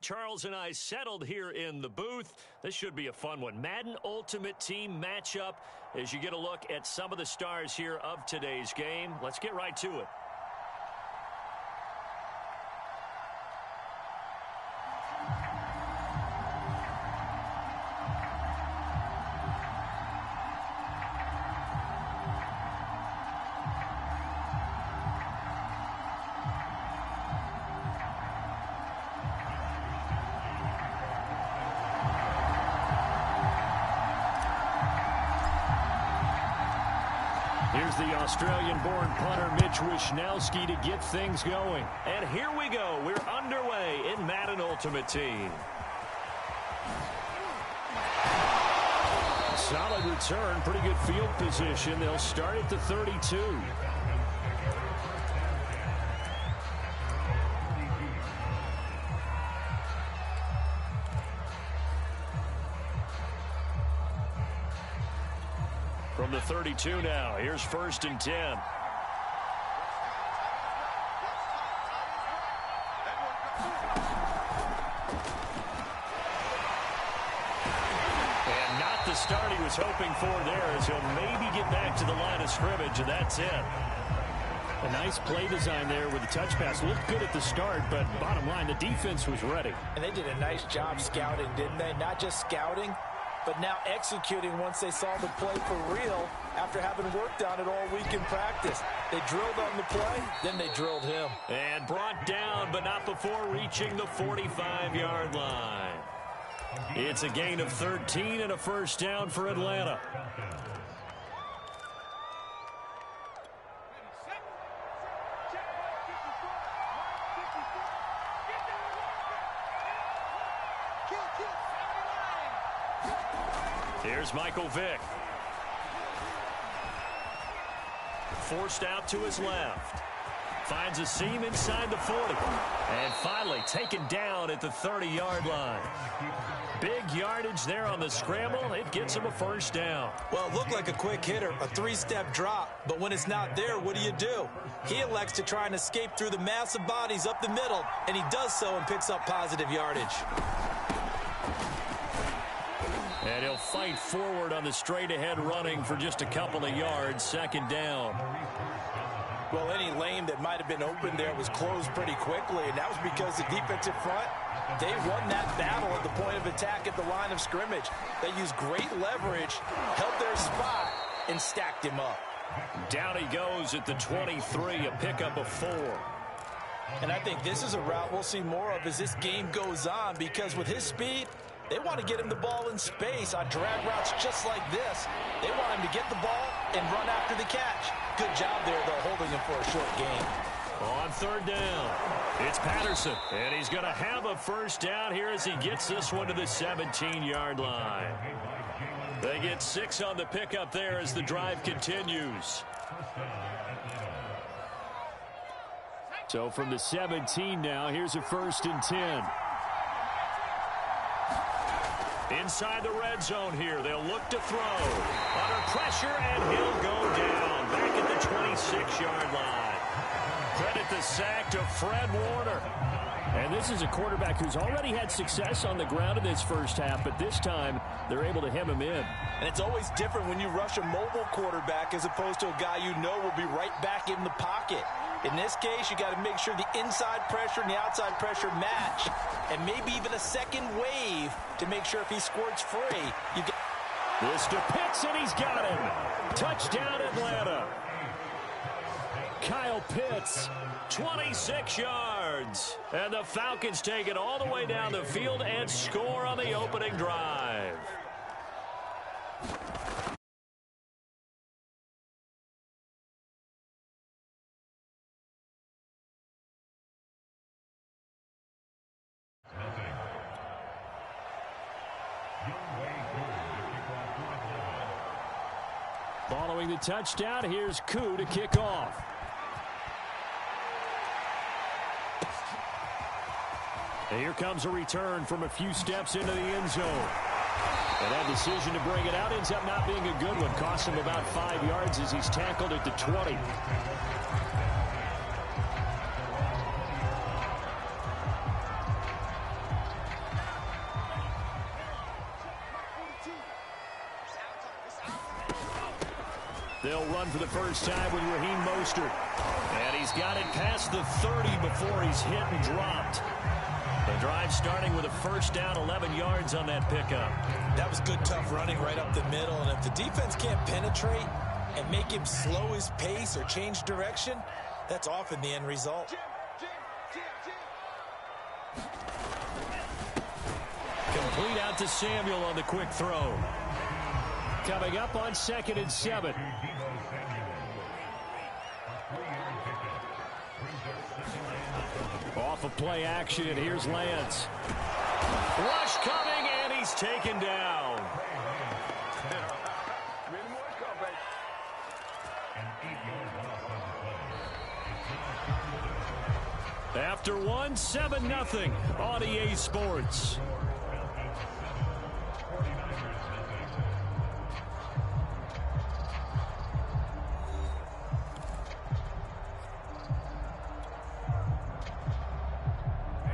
Charles and I settled here in the booth. This should be a fun one. Madden Ultimate Team matchup as you get a look at some of the stars here of today's game. Let's get right to it. Here's the Australian-born punter Mitch Wishnowsky to get things going. And here we go. We're underway in Madden Ultimate Team. Solid return, pretty good field position. They'll start at the 32. From the 32 now, here's 1st and 10. And not the start he was hoping for there, as he'll maybe get back to the line of scrimmage, and that's it. A nice play design there with the touch pass. Looked good at the start, but bottom line, the defense was ready. And they did a nice job scouting, didn't they? Not just scouting, but now executing once they saw the play for real after having worked on it all week in practice. They drilled on the play, then they drilled him. And brought down, but not before reaching the 45-yard line. It's a gain of 13 and a first down for Atlanta. Here's Michael Vick. Forced out to his left. Finds a seam inside the 40. And finally taken down at the 30-yard line. Big yardage there on the scramble. It gets him a first down. Well, it looked like a quick hitter, a three-step drop. But when it's not there, what do? He elects to try and escape through the massive bodies up the middle. And he does so and picks up positive yardage. And he'll fight forward on the straight-ahead running for just a couple of yards. 2nd down. Well, any lane that might have been open there was closed pretty quickly, and that was because the defensive front, they won that battle at the point of attack at the line of scrimmage. They used great leverage, held their spot, and stacked him up. Down he goes at the 23, a pickup of 4. And I think this is a route we'll see more of as this game goes on, because with his speed, they want to get him the ball in space on drag routes just like this. They want him to get the ball and run after the catch. Good job there, though, holding him for a short gain. On 3rd down, it's Patterson. And he's going to have a first down here as he gets this one to the 17-yard line. They get 6 on the pickup there as the drive continues. So from the 17 now, here's a 1st and 10. Inside the red zone here, they'll look to throw. Under pressure, and he'll go down. Back at the 26-yard line. Credit the sack to Fred Warner. And this is a quarterback who's already had success on the ground in this first half, but this time they're able to hem him in. And it's always different when you rush a mobile quarterback as opposed to a guy you know will be right back in the pocket. In this case, you got to make sure the inside pressure and the outside pressure match, and maybe even a second wave to make sure if he squirts free, you get. This to Pitts, and he's got him. Touchdown, Atlanta. Kyle Pitts, 26 yards. And the Falcons take it all the way down the field and score on the opening drive. Following the touchdown, here's Koo to kick off. And here comes a return from a few steps into the end zone. And that decision to bring it out ends up not being a good one. Costs him about 5 yards as he's tackled at the 20. They'll run for the first time with Raheem Mostert. And he's got it past the 30 before he's hit and dropped. The drive starting with a first down, 11 yards on that pickup. That was good, tough running right up the middle. And if the defense can't penetrate and make him slow his pace or change direction, that's often the end result. Complete out to Samuel on the quick throw. Coming up on 2nd and 7. Off of play action, here's Lance. Rush coming, and he's taken down. After one, 7-0 on EA Sports.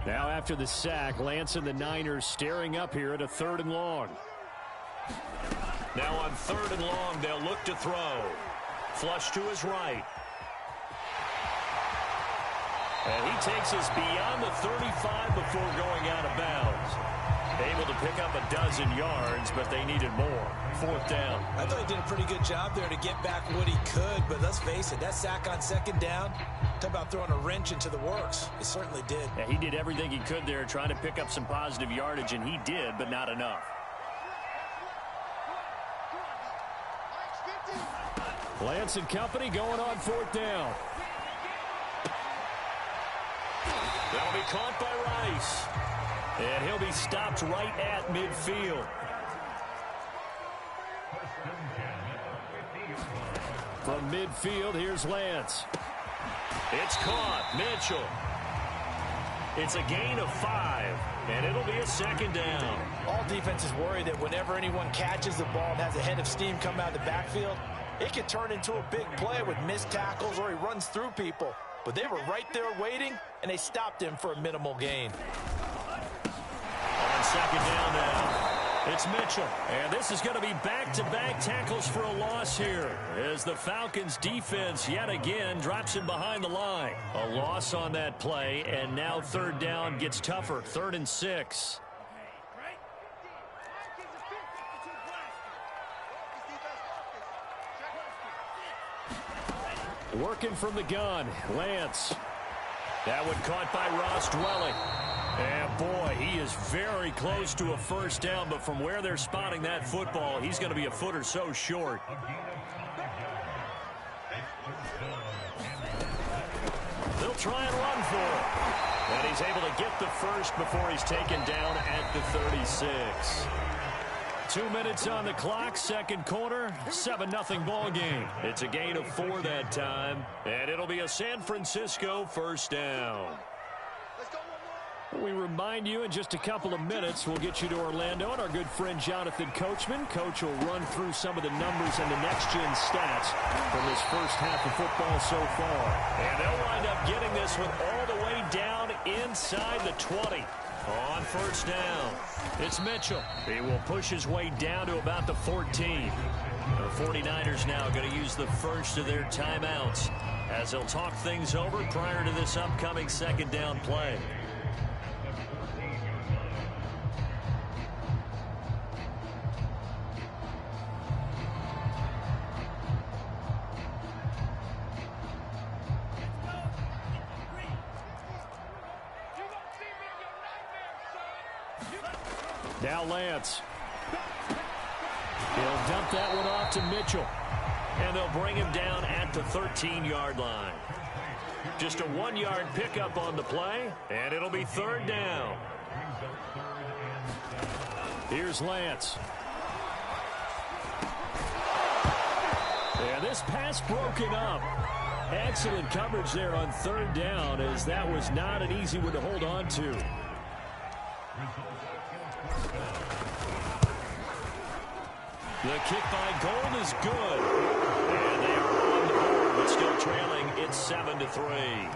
Now after the sack, Lance and the Niners staring up here at a 3rd and long. Now on 3rd and long, they'll look to throw. Flush to his right. And he takes us beyond the 35 before going out of bounds. Able to pick up a dozen yards, but they needed more. 4th down. I thought he did a pretty good job there to get back what he could, but let's face it, that sack on 2nd down, talk about throwing a wrench into the works. It certainly did. Yeah, he did everything he could there trying to pick up some positive yardage, and he did, but not enough. Lance and company going on 4th down. That'll be caught by Rice. And he'll be stopped right at midfield. From midfield, here's Lance. It's caught. Mitchell. It's a gain of 5, and it'll be a 2nd down. All defenses worry that whenever anyone catches the ball and has a head of steam come out of the backfield, it can turn into a big play with missed tackles or he runs through people. But they were right there waiting, and they stopped him for a minimal gain. On 2nd down now, it's Mitchell. And this is going to be back-to-back tackles for a loss here as the Falcons defense yet again drops him behind the line. A loss on that play, and now 3rd down gets tougher. 3rd and 6. Working from the gun, Lance. That one caught by Ross Dwelling. And boy, he is very close to a 1st down, but from where they're spotting that football, he's going to be a foot or so short. They'll try and run for it. And he's able to get the first before he's taken down at the 36. 2 minutes on the clock, 2nd quarter, 7-0 ball game. It's a gain of 4 that time, and it'll be a San Francisco 1st down. We remind you in just a couple of minutes, we'll get you to Orlando and our good friend Jonathan Coachman. Coach will run through some of the numbers and the next-gen stats from this first half of football so far. And they'll wind up getting this one all the way down inside the 20. On 1st down, it's Mitchell. He will push his way down to about the 14. The 49ers now going to use the first of their timeouts as they'll talk things over prior to this upcoming 2nd down play. Now Lance. He'll dump that one off to Mitchell. And they'll bring him down at the 13-yard line. Just a 1-yard pickup on the play, and it'll be 3rd down. Here's Lance. And this pass broken up. Excellent coverage there on 3rd down, as that was not an easy one to hold on to. The kick by Gold is good. And they are on the board, but still trailing. It's 7-3.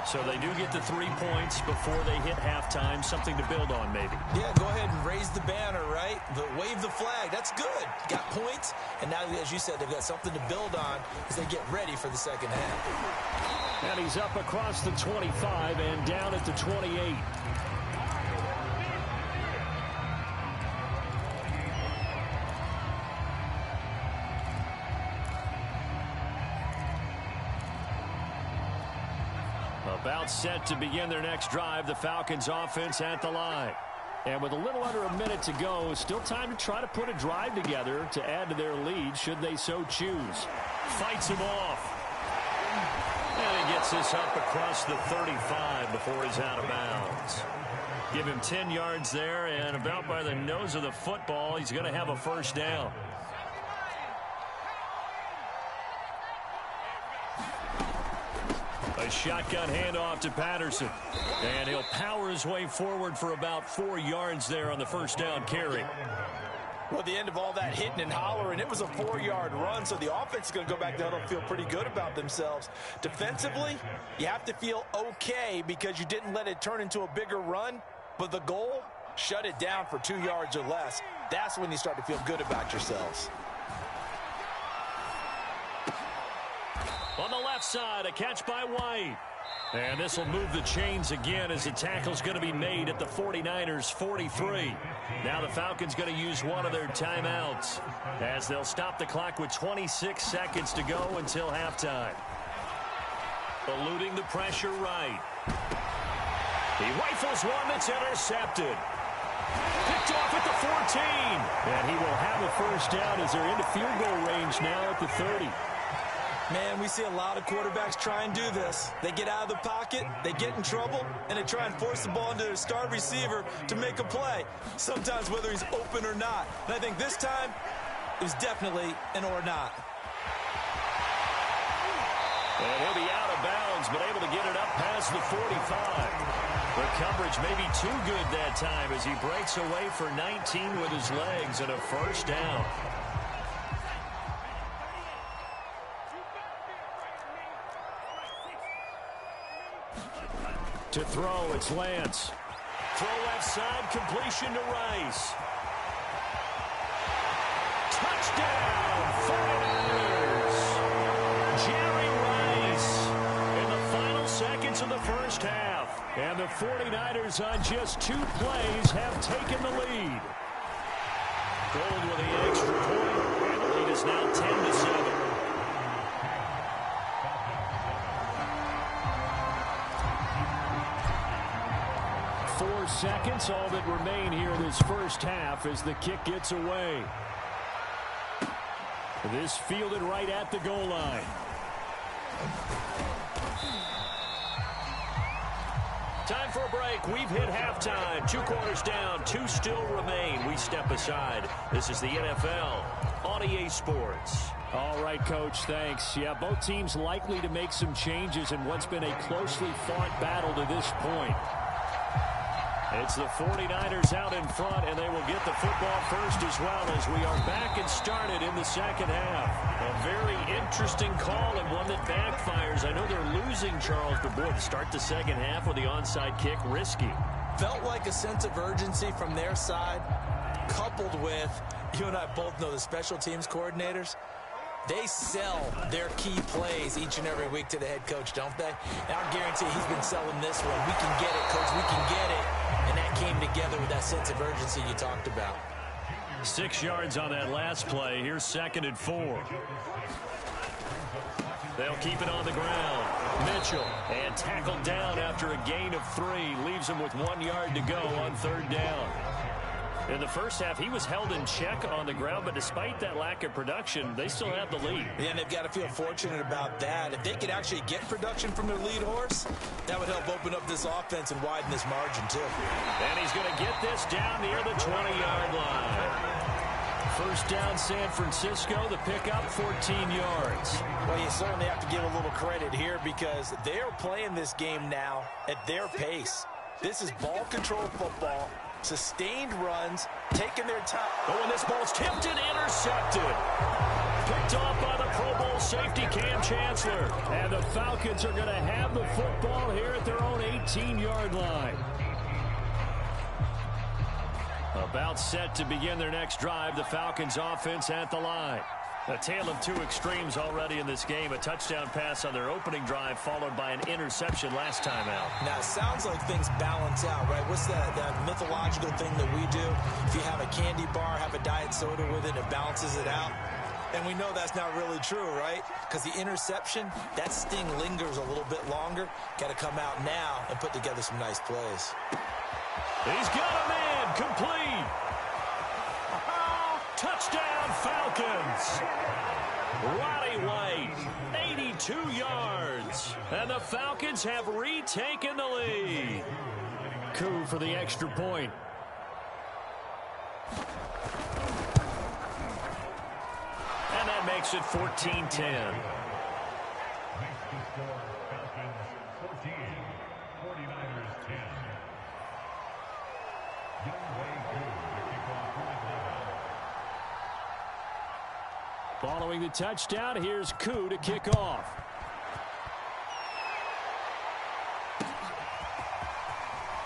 So they do get the 3 points before they hit halftime, something to build on maybe. Yeah, go ahead and raise the banner, right? Wave the flag. That's good. Got points, and now, as you said, they've got something to build on as they get ready for the second half. And he's up across the 25 and down at the 28. About set to begin their next drive, the Falcons offense at the line. And with a little under a minute to go, still time to try to put a drive together to add to their lead should they so choose. Fights him off. And he gets this up across the 35 before he's out of bounds. Give him 10 yards there, and about by the nose of the football, he's going to have a first down. A shotgun handoff to Patterson. And he'll power his way forward for about 4 yards there on the first down carry. Well, at the end of all that hitting and hollering, it was a 4-yard run, so the offense is going to go back down and feel pretty good about themselves. Defensively, you have to feel okay because you didn't let it turn into a bigger run, but the goal, shut it down for 2 yards or less. That's when you start to feel good about yourselves. On the left side, a catch by White. And this will move the chains again as the tackle's going to be made at the 49ers' 43. Now the Falcons going to use one of their timeouts as they'll stop the clock with 26 seconds to go until halftime. Eluding the pressure right. He rifles one that's intercepted. Picked off at the 14. And he will have a first down as they're into field goal range now at the 30. Man, we see a lot of quarterbacks try and do this. They get out of the pocket, they get in trouble, and they try and force the ball into their star receiver to make a play, sometimes whether he's open or not. And I think this time, it was definitely an or not. And he'll be out of bounds, but able to get it up past the 45. The coverage may be too good that time as he breaks away for 19 with his legs and a first down. To throw, it's Lance. Throw left side, completion to Rice. Touchdown, 49ers. Jerry Rice in the final seconds of the first half. And the 49ers on just 2 plays have taken the lead. Gold with the extra point, and the lead is now 10-7. 4 seconds, all that remain here in this first half as the kick gets away. This fielded right at the goal line. Time for a break. We've hit halftime. 2 quarters down, 2 still remain. We step aside. This is the NFL on EA Sports. All right, Coach, thanks. Yeah, both teams likely to make some changes in what's been a closely fought battle to this point. It's the 49ers out in front, and they will get the football first as well as we are back and started in the second half. A very interesting call and one that backfires. I know they're losing, Charles, but boy, to start the second half with the onside kick, risky. Felt like a sense of urgency from their side, coupled with, you and I both know the special teams coordinators, they sell their key plays each and every week to the head coach, don't they? And I guarantee he's been selling this one. We can get it, coach. We can get it. And that came together with that sense of urgency you talked about. 6 yards on that last play. Here's 2nd and 4. They'll keep it on the ground. Mitchell, and tackled down after a gain of 3. Leaves him with 1 yard to go on 3rd down. In the first half, he was held in check on the ground, but despite that lack of production, they still have the lead. Yeah, and they've got to feel fortunate about that. If they could actually get production from their lead horse, that would help open up this offense and widen this margin, too. And he's going to get this down near the 20-yard line. First down, San Francisco. The pickup, 14 yards. Well, you certainly have to give a little credit here because they're playing this game now at their pace. This is ball control football. Sustained runs, taking their time. Oh, and this ball's tipped and intercepted. Picked Picked off by the Pro Bowl safety Cam Chancellor. And the Falcons are going to have the football here at their own 18-yard line. About set to begin their next drive, the Falcons offense at the line. A tale of two extremes already in this game. A touchdown pass on their opening drive followed by an interception last time out. Now, it sounds like things balance out, right? What's that mythological thing that we do? If you have a candy bar, have a diet soda with it, it balances it out. And we know that's not really true, right? Because the interception, that sting lingers a little bit longer. Got to come out now and put together some nice plays. He's got a man, complete. Touchdown, Falcons. Roddy White, 82 yards. And the Falcons have retaken the lead. Coup for the extra point. And that makes it 14-10. Following the touchdown, here's Coup to kick off.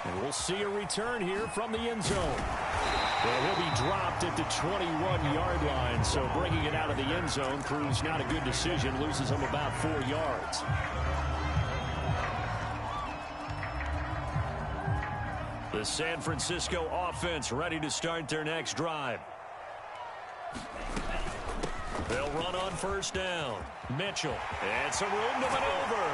And we'll see a return here from the end zone. Well, he'll be dropped at the 21-yard line, so bringing it out of the end zone proves not a good decision, loses him about 4 yards. The San Francisco offense ready to start their next drive. They'll run on first down. Mitchell. And some room to maneuver.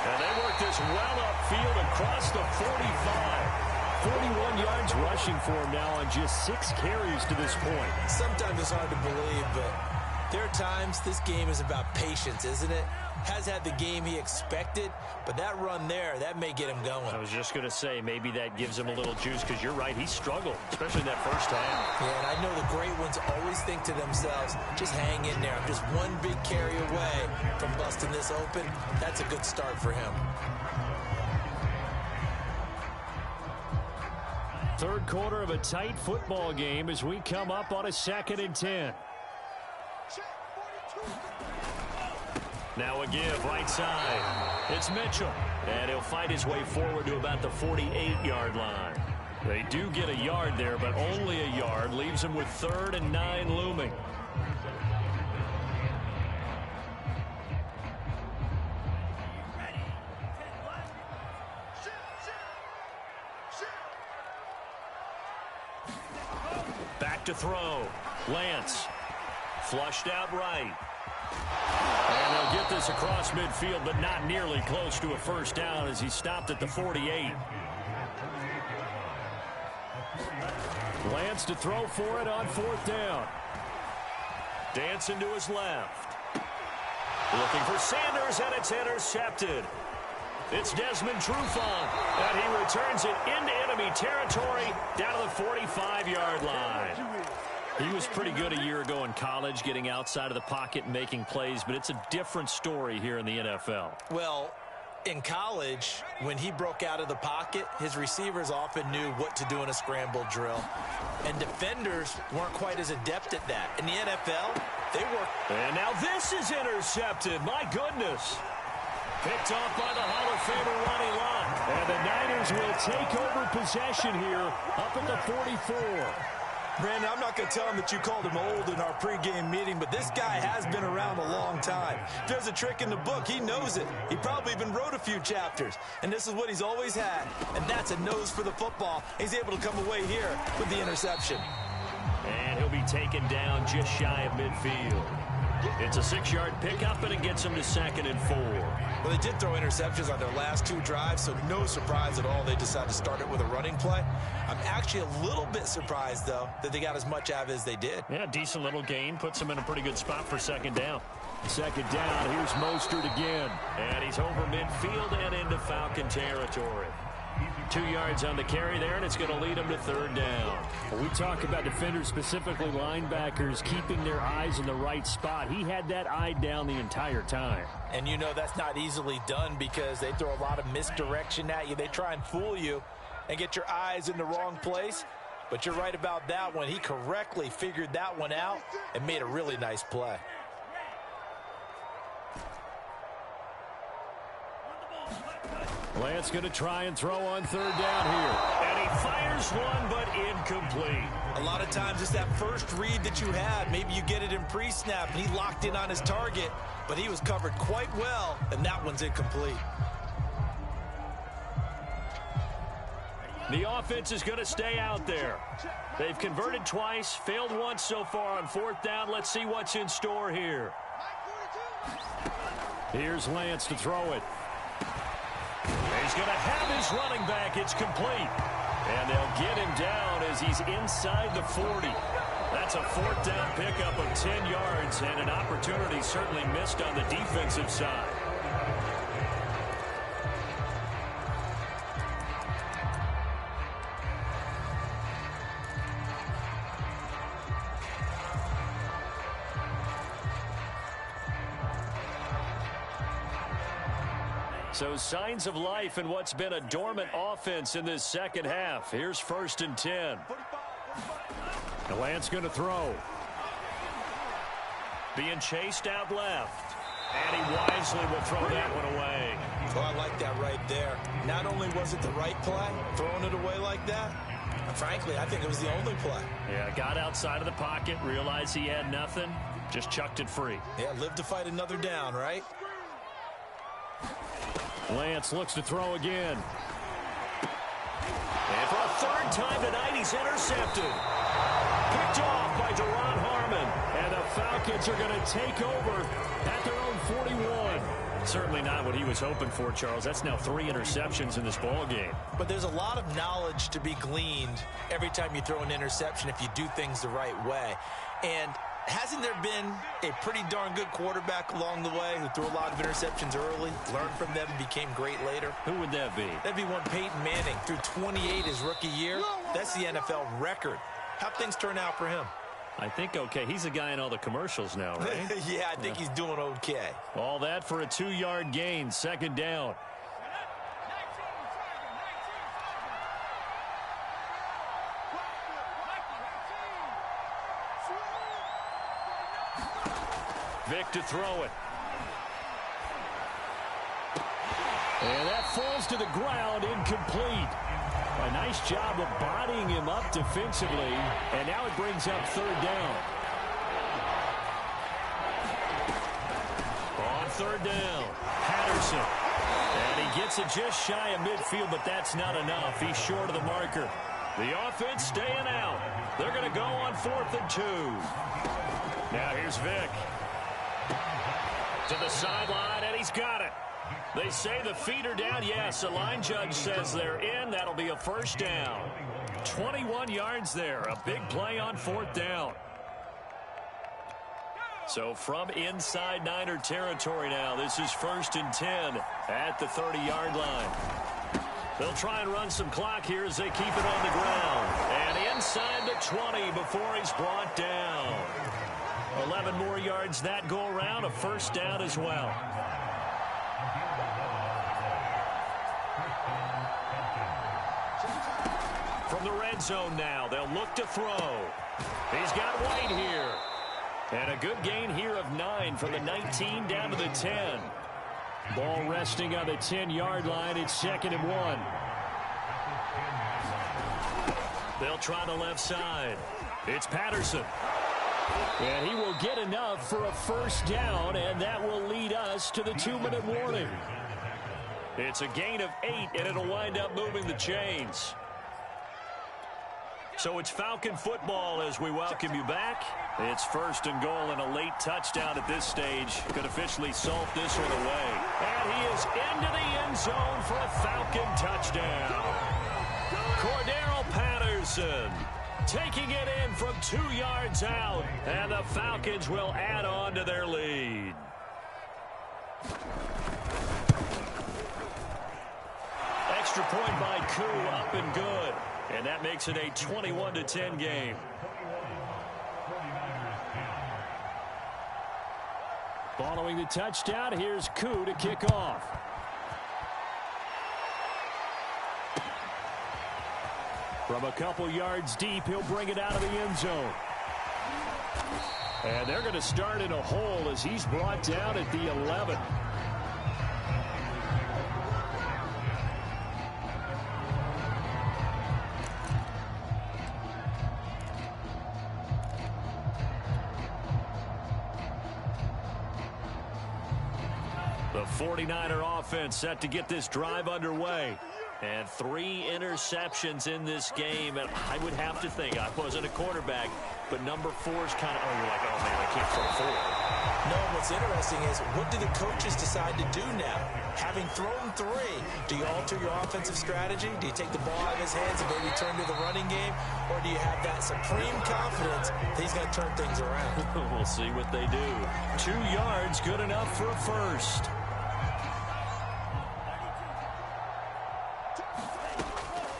And they work this well upfield across the 45. 41 yards rushing for him now on just 6 carries to this point. Sometimes it's hard to believe, but there are times this game is about patience, isn't it? Has had the game he expected, but that run there, that may get him going. I was just going to say, maybe that gives him a little juice, because you're right, he struggled, especially that first half. Yeah, and I know the great ones always think to themselves, just hang in there. I'm just one big carry away from busting this open. That's a good start for him. Third quarter of a tight football game as we come up on a 2nd and 10. Now a give, right side. It's Mitchell. And he'll fight his way forward to about the 48-yard line. They do get a yard there, but only a yard. Leaves him with 3rd and 9 looming. Back to throw. Lance. Flushed out right. And they'll get this across midfield, but not nearly close to a first down as he stopped at the 48. Lance to throw for it on 4th down. Dancing to his left. Looking for Sanders, and it's intercepted. It's Desmond Trufant, and he returns it into enemy territory down to the 45-yard line. He was pretty good a year ago in college, getting outside of the pocket and making plays, but it's a different story here in the NFL. Well, in college, when he broke out of the pocket, his receivers often knew what to do in a scramble drill. And defenders weren't quite as adept at that. In the NFL, they were. And now this is intercepted. My goodness. Picked off by the Hall of Famer Ronnie Lott. And the Niners will take over possession here up at the 44. Brandon, I'm not going to tell him that you called him old in our pregame meeting, but this guy has been around a long time. If there's a trick in the book, he knows it. He probably even wrote a few chapters, and this is what he's always had, and that's a nose for the football. He's able to come away here with the interception. And he'll be taken down just shy of midfield. It's a 6-yard pickup, and it gets him to 2nd and 4. Well, they did throw interceptions on their last 2 drives, so no surprise at all they decided to start it with a running play. I'm actually a little bit surprised, though, that they got as much out of it as they did. Yeah, decent little gain. Puts them in a pretty good spot for 2nd down. 2nd down, here's Mostert again. And he's over midfield and into Falcon territory. 2 yards on the carry there, and it's going to lead him to 3rd down. When we talk about defenders, specifically linebackers, keeping their eyes in the right spot. He had that eye down the entire time. And you know that's not easily done because they throw a lot of misdirection at you. They try and fool you and get your eyes in the wrong place. But you're right about that one. He correctly figured that one out and made a really nice play. Lance going to try and throw on third down here. And he fires one, but incomplete. A lot of times it's that first read that you had. Maybe you get it in pre-snap, and he locked in on his target, but he was covered quite well, and that one's incomplete. The offense is going to stay out there. They've converted twice, failed once so far on fourth down. Let's see what's in store here. Here's Lance to throw it. He's going to have his running back. It's complete. And they'll get him down as he's inside the 40. That's a fourth down pickup of 10 yards and an opportunity certainly missed on the defensive side. So signs of life in what's been a dormant offense in this second half. Here's 1st and 10. The Lance going to throw. Being chased out left. And he wisely will throw that one away. Oh, I like that right there. Not only was it the right play, throwing it away like that, frankly, I think it was the only play. Yeah, got outside of the pocket, realized he had nothing, just chucked it free. Yeah, live to fight another down, right? Lance looks to throw again. And for a third time tonight, he's intercepted. Picked off by Duron Harmon. And the Falcons are going to take over at their own 41. Certainly not what he was hoping for, Charles. That's now 3 interceptions in this ball game. But there's a lot of knowledge to be gleaned every time you throw an interception if you do things the right way. And hasn't there been a pretty darn good quarterback along the way who threw a lot of interceptions early, learned from them, and became great later? Who would that be? That'd be one Peyton Manning. Threw 28 his rookie year. That's the NFL record. How'd things turn out for him? I think okay. He's a guy in all the commercials now, right? Yeah, I think he's doing okay. All that for a 2-yard gain, 2nd down. Vic to throw it. And that falls to the ground, incomplete. A nice job of bodying him up defensively, and now it brings up 3rd down. On 3rd down, Patterson. And he gets it just shy of midfield, but that's not enough. He's short of the marker. The offense staying out. They're going to go on 4th and 2. Now here's Vic. To the sideline, and he's got it. They say the feet are down. Yes, the line judge says they're in. That'll be a 1st down. 21 yards there. A big play on 4th down. So from inside Niner territory now, this is 1st and 10 at the 30-yard line. They'll try and run some clock here as they keep it on the ground. And inside the 20 before he's brought down. 11 more yards that go around, a 1st down as well. From the red zone now, they'll look to throw. He's got White here. And a good gain here of 9 from the 19 down to the 10. Ball resting on the 10-yard line. It's 2nd and 1. They'll try the left side. It's Patterson. And he will get enough for a 1st down, and that will lead us to the 2-minute warning. It's a gain of 8, and it'll wind up moving the chains. So it's Falcon football as we welcome you back. It's 1st and goal, and a late touchdown at this stage could officially salt this one away. And he is into the end zone for a Falcon touchdown. Cordero Patterson taking it in from 2 yards out, and the Falcons will add on to their lead. Extra point by Koo, up and good. And that makes it a 21-10 game. Following the touchdown, here's Koo to kick off. From a couple yards deep, he'll bring it out of the end zone. And they're going to start in a hole as he's brought down at the 11. The 49er offense set to get this drive underway. And 3 interceptions in this game. And I would have to think, I wasn't a quarterback, but number 4 is kind of, you're like, oh, man, I can't throw 4. No, what's interesting is what do the coaches decide to do now? Having thrown 3, do you alter your offensive strategy? Do you take the ball out of his hands and maybe turn to the running game? Or do you have that supreme confidence that he's going to turn things around? We'll see what they do. 2 yards, good enough for a first.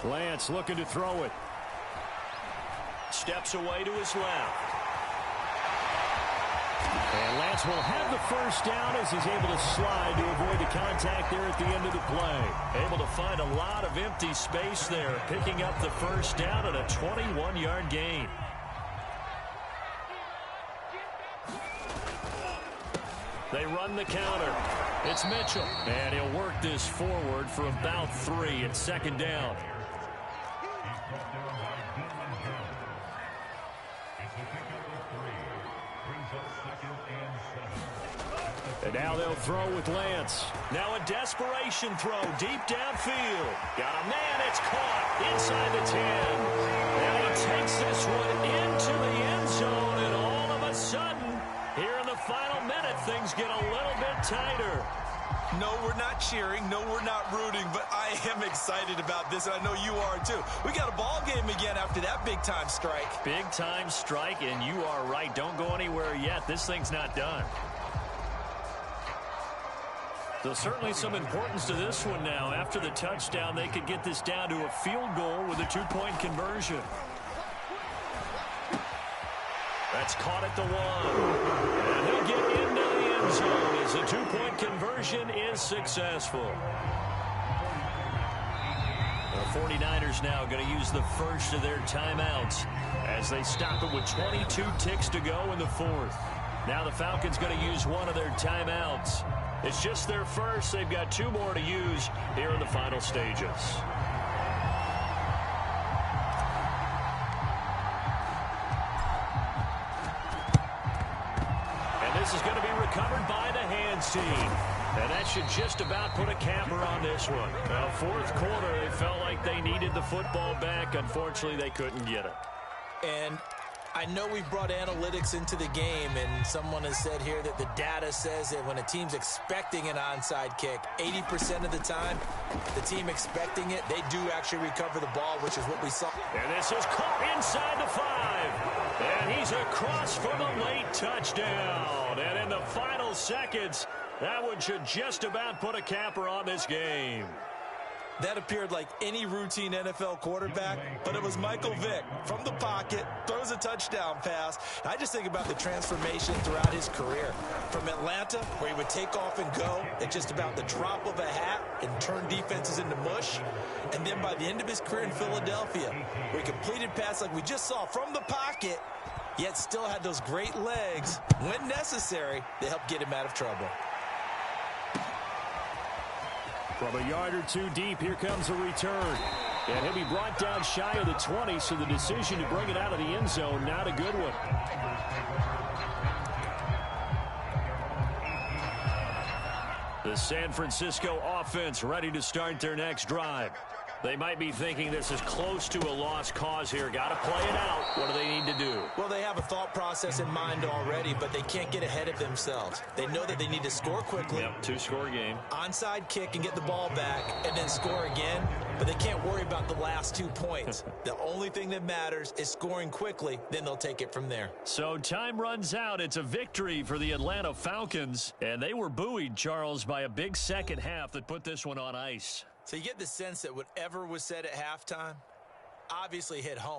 Lance looking to throw it. Steps away to his left. And Lance will have the first down as he's able to slide to avoid the contact there at the end of the play. Able to find a lot of empty space there, picking up the first down at a 21-yard gain. They run the counter. It's Mitchell. And he'll work this forward for about 3. It's second down. And now they'll throw with Lance. Now a desperation throw deep downfield. Got a man. It's caught inside the 10. And he takes this one into the end zone. And all of a sudden, here in the final minute, things get a little bit tighter. No, we're not cheering. No, we're not rooting. But I am excited about this, and I know you are too. We got a ball game again after that big-time strike. Big-time strike, and you are right. Don't go anywhere yet. This thing's not done. So certainly some importance to this one now. After the touchdown, they could get this down to a field goal with a 2-point conversion. That's caught at the 1. And he'll get into the end zone as the 2-point conversion is successful. The 49ers now going to use the first of their timeouts as they stop it with 22 ticks to go in the 4th. Now the Falcons going to use one of their timeouts. It's just their first. They've got 2 more to use here in the final stages. And this is going to be recovered by the hands team. And that should just about put a capper on this one. Well, 4th quarter, they felt like they needed the football back. Unfortunately, they couldn't get it. And I know we've brought analytics into the game, and someone has said here that the data says that when a team's expecting an onside kick, 80% of the time, the team expecting it, they do actually recover the ball, which is what we saw. And this is caught inside the 5. And he's across for the late touchdown. And in the final seconds, that one should just about put a capper on this game. That appeared like any routine NFL quarterback, but it was Michael Vick from the pocket, throws a touchdown pass. I just think about the transformation throughout his career. From Atlanta, where he would take off and go at just about the drop of a hat and turn defenses into mush. And then by the end of his career in Philadelphia, where he completed passes like we just saw from the pocket, yet still had those great legs, when necessary, to help get him out of trouble. From a yard or 2 deep, here comes a return. And he'll be brought down shy of the 20, so the decision to bring it out of the end zone, not a good one. The San Francisco offense ready to start their next drive. They might be thinking this is close to a lost cause here. Got to play it out. What do they need to do? Well, they have a thought process in mind already, but they can't get ahead of themselves. They know that they need to score quickly. Yep, 2-score game. Onside kick and get the ball back and then score again, but they can't worry about the last 2 points. The only thing that matters is scoring quickly, then they'll take it from there. So time runs out. It's a victory for the Atlanta Falcons, and they were buoyed, Charles, by a big second half that put this one on ice. So you get the sense that whatever was said at halftime obviously hit home.